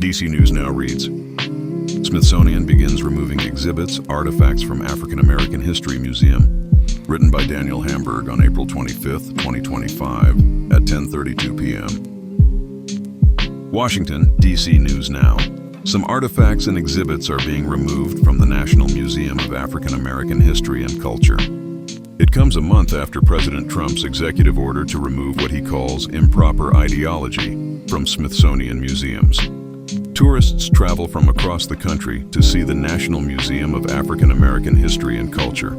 DC News Now reads, Smithsonian begins removing exhibits, artifacts from African American History Museum. Written by Daniel Hamburg on April 25, 2025 at 10:32 p.m. Washington, DC News Now. Some artifacts and exhibits are being removed from the National Museum of African American History and Culture. It comes a month after President Trump's executive order to remove what he calls improper ideology from Smithsonian museums. Tourists travel from across the country to see the National Museum of African American History and Culture.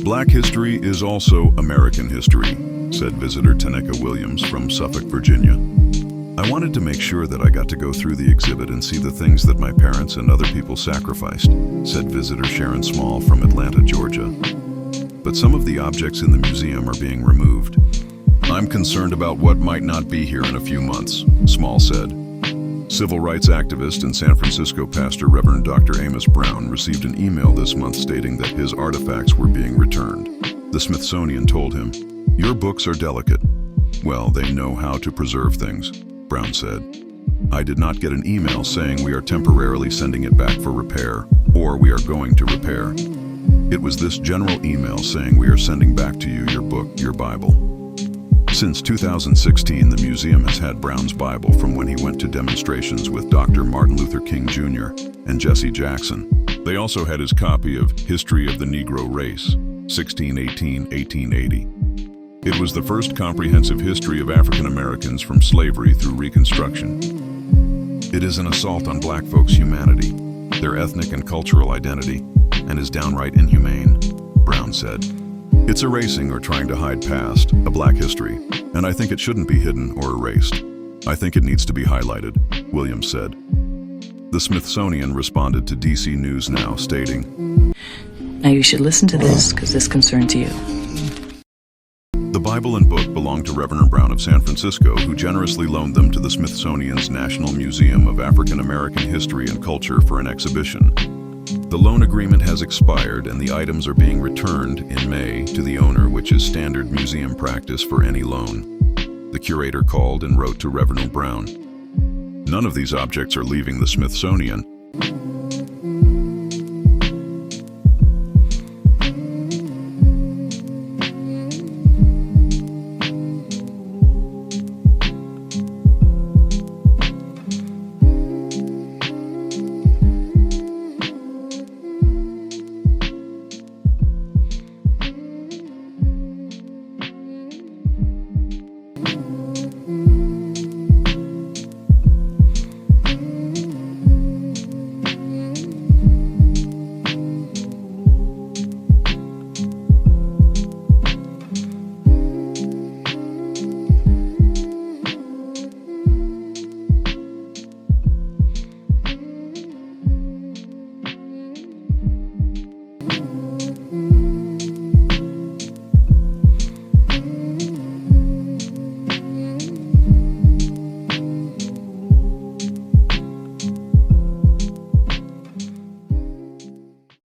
Black history is also American history, said visitor Taneka Williams from Suffolk, Virginia. I wanted to make sure that I got to go through the exhibit and see the things that my parents and other people sacrificed, said visitor Sharon Small from Atlanta, Georgia. But some of the objects in the museum are being removed. I'm concerned about what might not be here in a few months, Small said. Civil rights activist and San Francisco pastor Reverend Dr. Amos Brown received an email this month stating that his artifacts were being returned. The Smithsonian told him, "Your books are delicate." Well, they know how to preserve things, Brown said. I did not get an email saying we are temporarily sending it back for repair, or we are going to repair. It was this general email saying we are sending back to you your book, your Bible. Since 2016, the museum has had Brown's Bible from when he went to demonstrations with Dr. Martin Luther King Jr. and Jesse Jackson. They also had his copy of History of the Negro Race, 1618-1880. It was the first comprehensive history of African Americans from slavery through Reconstruction. It is an assault on black folks' humanity, their ethnic and cultural identity, and is downright inhumane, Brown said. It's erasing or trying to hide past a black history, and I think it shouldn't be hidden or erased. I think it needs to be highlighted, Williams said. The Smithsonian responded to DC News Now, stating, Now you should listen to this because this concerns you. The Bible and book belong to Reverend Brown of San Francisco, who generously loaned them to the Smithsonian's National Museum of African American History and Culture for an exhibition. The loan agreement has expired and the items are being returned in May to the owner, which is standard museum practice for any loan. The curator called and wrote to Reverend Brown. None of these objects are leaving the Smithsonian,